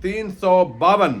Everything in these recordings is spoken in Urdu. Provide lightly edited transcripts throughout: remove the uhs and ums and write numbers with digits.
352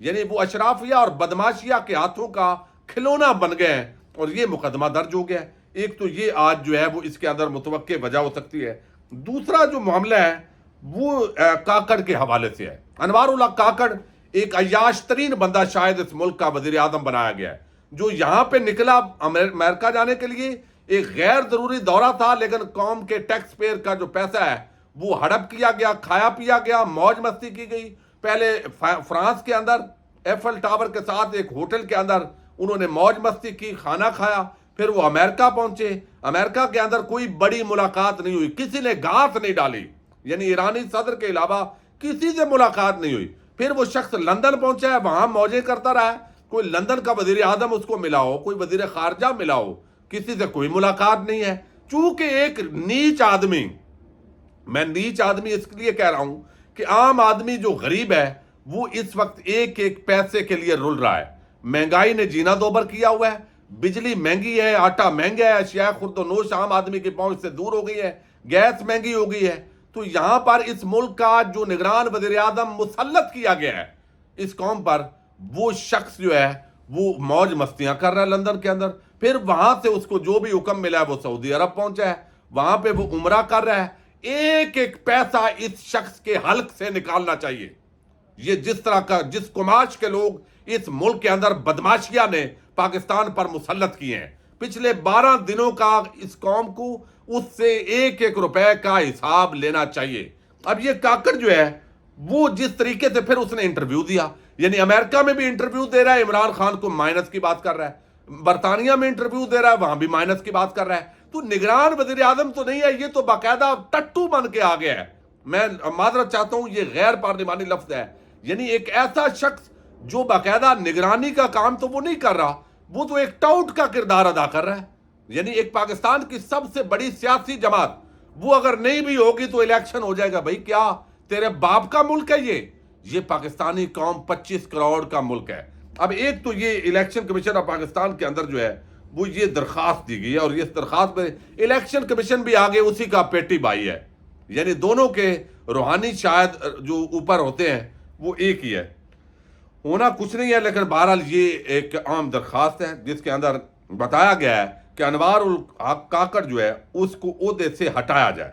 یعنی وہ اشرافیہ اور بدماشیہ کے ہاتھوں کا کھلونا بن گئے ہیں اور یہ مقدمہ درج ہو گیا ہے۔ ایک تو یہ آج جو ہے وہ اس کے اندر متوقع وجہ ہو سکتی ہے۔ دوسرا جو معاملہ ہے وہ کاکڑ کے حوالے سے ہے۔ انوار اللہ کاکڑ ایک عیاش ترین بندہ شاید اس ملک کا وزیر اعظم بنایا گیا ہے، جو یہاں پہ نکلا امریکہ جانے کے لیے، ایک غیر ضروری دورہ تھا، لیکن قوم کے ٹیکس پیئر کا جو پیسہ ہے وہ ہڑپ کیا گیا، کھایا پیا گیا، موج مستی کی گئی۔ پہلے فرانس کے اندر ایفل ٹاور کے ساتھ ایک ہوٹل کے اندر انہوں نے موج مستی کی، کھانا کھایا، پھر وہ امریکہ پہنچے۔ امریکہ کے اندر کوئی بڑی ملاقات نہیں ہوئی، کسی نے گھاس نہیں ڈالی، یعنی ایرانی صدر کے علاوہ کسی سے ملاقات نہیں ہوئی۔ پھر وہ شخص لندن پہنچا ہے، وہاں موجیں کرتا رہا ہے، کوئی لندن کا وزیر اعظم اس کو ملا ہو، کوئی وزیر خارجہ ملا ہو، کسی سے کوئی ملاقات نہیں ہے۔ چونکہ ایک نیچ آدمی، میں نیچ آدمی اس لیے کہہ رہا ہوں کہ عام آدمی جو غریب ہے وہ اس وقت ایک ایک پیسے کے لیے رل رہا ہے۔ مہنگائی نے جینا دوبر کیا ہوا ہے، بجلی مہنگی ہے، آٹا مہنگا ہے، اشیاء خورد و نوش عام آدمی کی پہنچ سے دور ہو گئی ہے، گیس مہنگی ہو گئی ہے۔ تو یہاں پر اس ملک کا جو نگران وزیر اعظم مسلط کیا گیا ہے اس قوم پر، وہ شخص جو ہے وہ موج مستیاں کر رہا ہے لندن کے اندر۔ پھر وہاں سے اس کو جو بھی حکم ملا ہے وہ سعودی عرب پہنچا ہے، وہاں پہ وہ عمرہ کر رہا ہے۔ ایک ایک پیسہ اس شخص کے حلق سے نکالنا چاہیے۔ یہ جس طرح کا جس کماش کے لوگ اس ملک کے اندر بدماشیہ نے پاکستان پر مسلط کیے ہیں، پچھلے 12 دنوں کا اس قوم کو اس سے ایک ایک روپے کا حساب لینا چاہیے۔ اب یہ کاکڑ جو ہے وہ جس طریقے سے پھر اس نے انٹرویو دیا، یعنی امریکہ میں بھی انٹرویو دے رہا ہے، عمران خان کو مائنس کی بات کر رہا ہے، برطانیہ میں انٹرویو دے رہا ہے، وہاں بھی مائنس کی بات کر رہا ہے۔ تو نگران وزیر اعظم تو نہیں ہے، یہ تو باقاعدہ ٹٹو بن کے آ گیا ہے۔ میں معذرت چاہتا ہوں، یہ غیر پارلیمانی لفظ ہے، یعنی ایک ایسا شخص جو باقاعدہ نگرانی کا کام تو وہ نہیں کر رہا، وہ تو ایک ٹاؤٹ کا کردار ادا کر رہا ہے۔ یعنی ایک پاکستان کی سب سے بڑی سیاسی جماعت، وہ اگر نہیں بھی ہوگی تو الیکشن ہو جائے گا۔ بھائی کیا تیرے باپ کا ملک ہے یہ پاکستانی قوم 25 کروڑ کا ملک ہے۔ اب ایک تو یہ الیکشن کمیشن آف پاکستان کے اندر جو ہے وہ یہ درخواست دی گئی ہے، اور اس درخواست میں الیکشن کمیشن بھی آگے اسی کا پیٹی بائی ہے، یعنی دونوں کے روحانی شاید جو اوپر ہوتے ہیں وہ ایک ہی ہے، ہونا کچھ نہیں ہے۔ لیکن بہرحال یہ ایک عام درخواست ہے جس کے اندر بتایا گیا ہے کہ انوار الحق کاکڑ جو ہے اس کو عہدے سے ہٹایا جائے،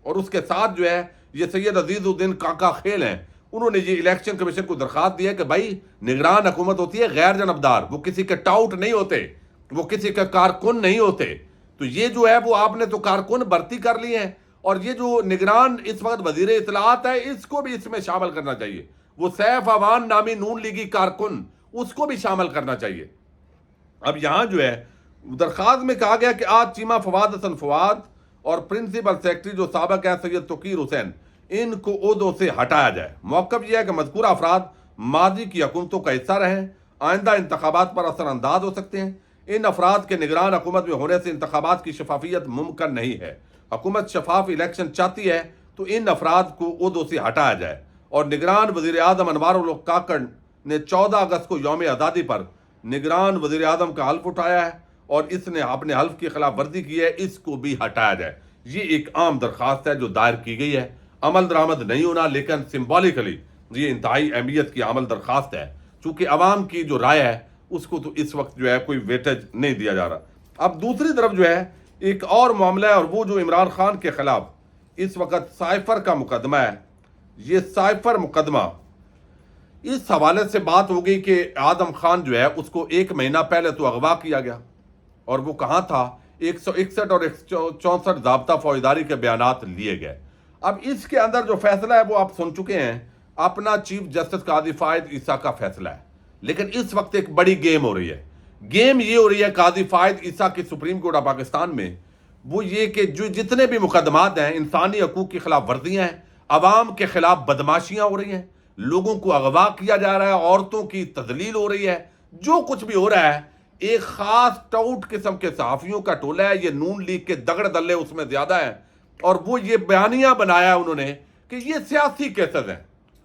اور اس کے ساتھ جو ہے یہ سید عزیز الدین کاکا خیل ہیں، انہوں نے یہ الیکشن کمیشن کو درخواست دی ہے کہ بھائی نگران حکومت ہوتی ہے غیر جانبدار، وہ کسی کے ٹاؤٹ نہیں ہوتے، وہ کسی کے کارکن نہیں ہوتے۔ تو یہ جو ہے وہ آپ نے تو کارکن بھرتی کر لیے ہیں، اور یہ جو نگران اس وقت وزیر اطلاعات ہے اس کو بھی اس میں شامل کرنا چاہیے، وہ سیف اوان نامی نون لیگی کارکن، اس کو بھی شامل کرنا چاہیے۔ اب یہاں جو ہے درخواست میں کہا گیا کہ آج چیمہ فواد حسن فواد اور پرنسپل سیکرٹری جو سابق ہے سید توقیر حسین، ان کو عہدوں سے ہٹایا جائے۔ موقف یہ ہے کہ مذکورہ افراد ماضی کی حکومتوں کا حصہ رہے ہیں، آئندہ انتخابات پر اثر انداز ہو سکتے ہیں۔ ان افراد کے نگران حکومت میں ہونے سے انتخابات کی شفافیت ممکن نہیں ہے۔ حکومت شفاف الیکشن چاہتی ہے تو ان افراد کو عہدوں سے ہٹایا جائے۔ اور نگران وزیر اعظم انوار الحق کاکڑ نے 14 اگست کو یوم آزادی پر نگران وزیر اعظم کا حلف اٹھایا ہے، اور اس نے اپنے حلف کی خلاف ورزی کی ہے، اس کو بھی ہٹایا جائے۔ یہ ایک عام درخواست ہے جو دائر کی گئی ہے، عمل درآمد نہیں ہونا، لیکن سمبولیکلی یہ انتہائی اہمیت کی عمل درخواست ہے، چونکہ عوام کی جو رائے ہے اس کو تو اس وقت جو ہے کوئی ویٹیج نہیں دیا جا رہا۔ اب دوسری طرف جو ہے ایک اور معاملہ ہے، اور وہ جو عمران خان کے خلاف اس وقت سائفر کا مقدمہ ہے۔ یہ سائفر مقدمہ اس حوالے سے بات ہو گئی کہ آدم خان جو ہے اس کو 1 مہینہ پہلے تو اغوا کیا گیا، اور وہ کہاں تھا، 161 اور 164 ضابطہ فوجداری کے بیانات لیے گئے۔ اب اس کے اندر جو فیصلہ ہے وہ آپ سن چکے ہیں، اپنا چیف جسٹس قاضی فائد عیسیٰ کا فیصلہ ہے، لیکن اس وقت ایک بڑی گیم ہو رہی ہے۔ گیم یہ ہو رہی ہے قاضی فائد عیسیٰ کی سپریم کورٹ آف پاکستان میں، وہ یہ کہ جو جتنے بھی مقدمات ہیں انسانی حقوق کی خلاف ورزیاں ہیں، عوام کے خلاف بدماشیاں ہو رہی ہیں، لوگوں کو اغوا کیا جا رہا ہے، عورتوں کی تذلیل ہو رہی ہے، جو کچھ بھی ہو رہا ہے، ایک خاص ٹاؤٹ قسم کے صحافیوں کا ٹولہ ہے، یہ نون لیگ کے دگڑ دلے اس میں زیادہ ہیں، اور وہ یہ بیانیہ بنایا انہوں نے کہ یہ سیاسی کیسز ہیں۔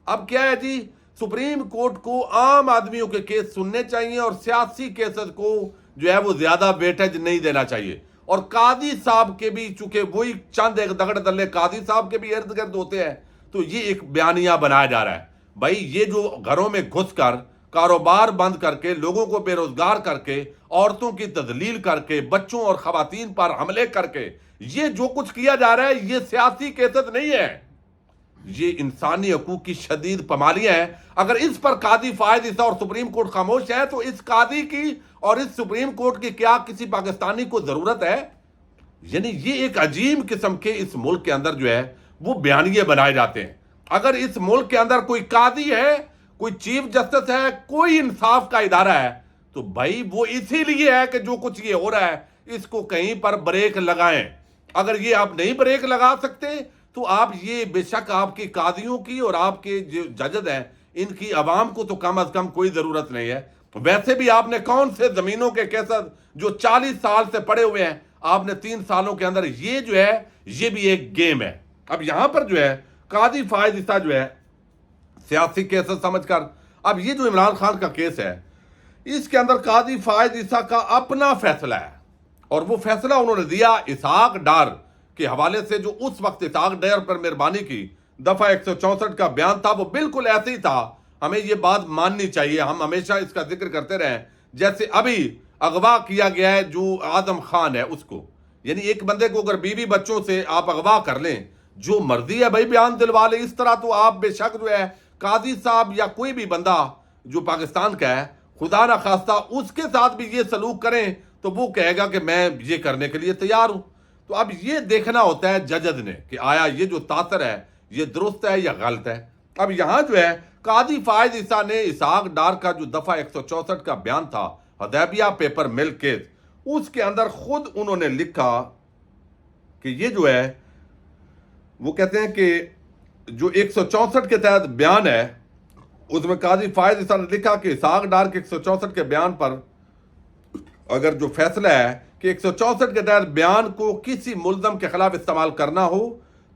اب کیا ہے جی، سپریم کورٹ کو عام آدمیوں کے کیس سننے چاہیے اور سیاسی کیسز کو جو ہے وہ زیادہ ویٹیج نہیں دینا چاہیے، اور قاضی صاحب کے بھی چونکہ وہی چند ایک دگڑ دلے قاضی صاحب کے بھی ارد گرد ہوتے ہیں، تو یہ ایک بیانیہ بنایا جا رہا ہے۔ بھائی یہ جو گھروں میں گھس کر کاروبار بند کر کے، لوگوں کو بے روزگار کر کے، عورتوں کی تذلیل کر کے، بچوں اور خواتین پر حملے کر کے، یہ جو کچھ کیا جا رہا ہے یہ سیاسی کیسٹ نہیں ہے، یہ انسانی حقوق کی شدید پامالیاں ہیں۔ اگر اس پر قاضی فائز عیسیٰ اور سپریم کورٹ خاموش ہے تو اس قاضی کی اور اس سپریم کورٹ کی کیا کسی پاکستانی کو ضرورت ہے؟ یعنی یہ ایک عجیب قسم کے اس ملک کے اندر جو ہے وہ بیانیے بنائے جاتے ہیں۔ اگر اس ملک کے اندر کوئی قاضی ہے، کوئی چیف جسٹس ہے، کوئی انصاف کا ادارہ ہے، تو بھائی وہ اسی لیے ہے کہ جو کچھ یہ ہو رہا ہے اس کو کہیں پر بریک لگائیں۔ اگر یہ آپ نہیں بریک لگا سکتے تو آپ یہ بے شک آپ کی قاضیوں کی اور آپ کے جو ججز ہیں ان کی عوام کو تو کم از کم کوئی ضرورت نہیں ہے۔ ویسے بھی آپ نے کون سے زمینوں کے کیسز جو 40 سال سے پڑے ہوئے ہیں آپ نے 3 سالوں کے اندر، یہ جو ہے یہ بھی ایک گیم ہے۔ اب یہاں پر جو ہے قاضی فائز عیسیٰ جو ہے سیاسی کیسز سمجھ کر، اب یہ جو عمران خان کا کیس ہے اس کے اندر قاضی فائز عیسیٰ کا اپنا فیصلہ ہے، اور وہ فیصلہ انہوں نے دیا اسحاق ڈار کے حوالے سے، جو اس وقت اسحاق ڈار پر مہربانی کی دفعہ 164 کا بیان تھا وہ بالکل ایسے ہی تھا۔ ہمیں یہ بات ماننی چاہیے، ہم ہمیشہ اس کا ذکر کرتے رہیں، جیسے ابھی اغوا کیا گیا ہے جو اعظم خان ہے اس کو، یعنی ایک بندے کو اگر بیوی بچوں سے آپ اغوا کر لیں، جو مرضی ہے بھائی بیان دلوا لیں، اس طرح تو آپ بے شک جو ہے قاضی صاحب یا کوئی بھی بندہ جو پاکستان کا ہے خدا نہ خواستہ اس کے ساتھ بھی یہ سلوک کریں تو وہ کہے گا کہ میں یہ کرنے کے لیے تیار ہوں۔ تو اب یہ دیکھنا ہوتا ہے ججز نے کہ آیا یہ جو تاثر ہے یہ درست ہے یا غلط ہے۔ اب یہاں جو ہے قاضی فائز عیسیٰ نے اسحاق ڈار کا جو دفعہ 164 کا بیان تھا حدیبیہ پیپر مل کیس، اس کے اندر خود انہوں نے لکھا کہ یہ جو ہے وہ کہتے ہیں کہ جو 164 کے تحت بیان ہے اس میں قاضی فائز عیسیٰ نے لکھا کہ اسحاق ڈار کے 164 کے بیان پر اگر جو فیصلہ ہے کہ 164 کے تحت بیان کو کسی ملزم کے خلاف استعمال کرنا ہو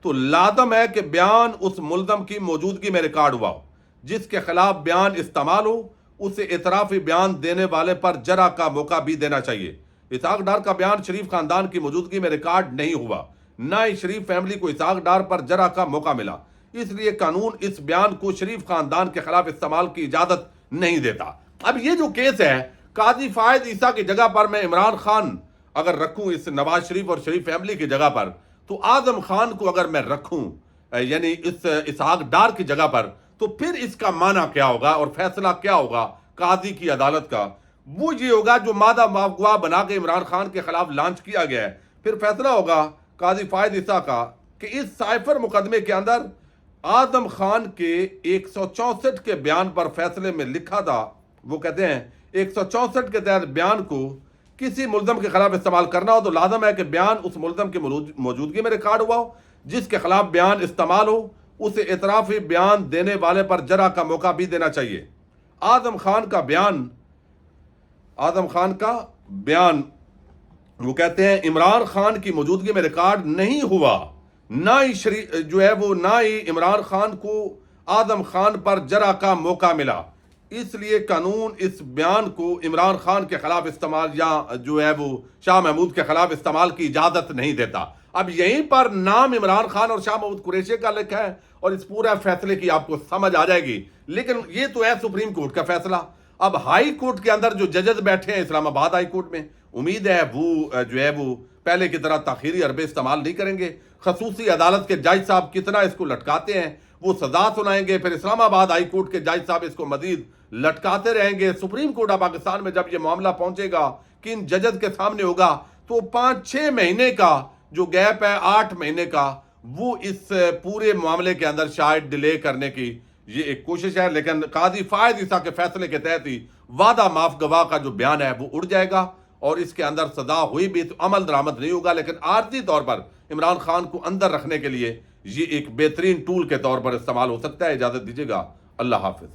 تو لازم ہے کہ بیان اس ملزم کی موجودگی میں ریکارڈ ہوا ہو، جس کے خلاف بیان استعمال ہو اسے اعترافی بیان دینے والے پر جرح کا موقع بھی دینا چاہیے۔ اسحاق ڈار کا بیان شریف خاندان کی موجودگی میں ریکارڈ نہیں ہوا، نہ ہی شریف فیملی کو اسحاق ڈار پر جرح کا موقع ملا، اس لیے قانون اس بیان کو شریف خاندان کے خلاف استعمال کی اجازت نہیں دیتا۔ اب یہ جو کیس ہے قاضی فائز عیسیٰ کی جگہ پر میں عمران خان اگر رکھوں اس نواز شریف اور شریف فیملی کی جگہ پر، تو اعظم خان کو اگر میں رکھوں یعنی اس اسحاق ڈار کی جگہ پر، تو پھر اس کا معنی کیا ہوگا اور فیصلہ کیا ہوگا قاضی کی عدالت کا؟ وہ یہ ہوگا جو مادہ گواہ بنا کے عمران خان کے خلاف لانچ کیا گیا ہے، پھر فیصلہ ہوگا قاضی فائز عیسیٰ کا کہ اس سائفر مقدمے کے اندر اعظم خان کے 164 کے بیان پر فیصلے میں لکھا تھا، وہ کہتے ہیں 164 کے تحت بیان کو کسی ملزم کے خلاف استعمال کرنا ہو تو لازم ہے کہ بیان اس ملزم کی موجودگی میں ریکارڈ ہوا ہو، جس کے خلاف بیان استعمال ہو اسے اعترافی بیان دینے والے پر جرح کا موقع بھی دینا چاہیے۔ اعظم خان کا بیان وہ کہتے ہیں عمران خان کی موجودگی میں ریکارڈ نہیں ہوا، نہ ہی عمران خان کو اعظم خان پر جرح کا موقع ملا، اس لیے قانون اس بیان کو عمران خان کے خلاف استعمال یا جو ہے وہ شاہ محمود کے خلاف استعمال کی اجازت نہیں دیتا۔ اب یہیں پر نام عمران خان اور شاہ محمود قریشی کا لکھا ہے اور اس پورا فیصلے کی آپ کو سمجھ آ جائے گی، لیکن یہ تو ہے سپریم کورٹ کا فیصلہ۔ اب ہائی کورٹ کے اندر جو ججز بیٹھے ہیں اسلام آباد ہائی کورٹ میں، امید ہے وہ جو ہے وہ پہلے کی طرح تاخیری حربے استعمال نہیں کریں گے۔ خصوصی عدالت کے جج صاحب کتنا اس کو لٹکاتے ہیں وہ سزا سنائیں گے، پھر اسلام آباد ہائی کورٹ کے جج صاحب اس کو مزید لٹکاتے رہیں گے۔ سپریم کورٹ آف پاکستان میں جب یہ معاملہ پہنچے گا کہ ان ججز کے سامنے ہوگا تو 5-6 مہینے کا جو گیپ ہے 8 مہینے کا، وہ اس پورے معاملے کے اندر شاید ڈیلے کرنے کی یہ ایک کوشش ہے، لیکن قاضی فائز عیسیٰ کے فیصلے کے تحت ہی وعدہ معاف گواہ کا جو بیان ہے وہ اڑ جائے گا اور اس کے اندر سزا ہوئی بھی تو عمل درآمد نہیں ہوگا، لیکن عارضی طور پر عمران خان کو اندر رکھنے کے لیے یہ ایک بہترین ٹول کے طور پر استعمال ہو سکتا ہے۔ اجازت دیجیے گا، اللہ حافظ۔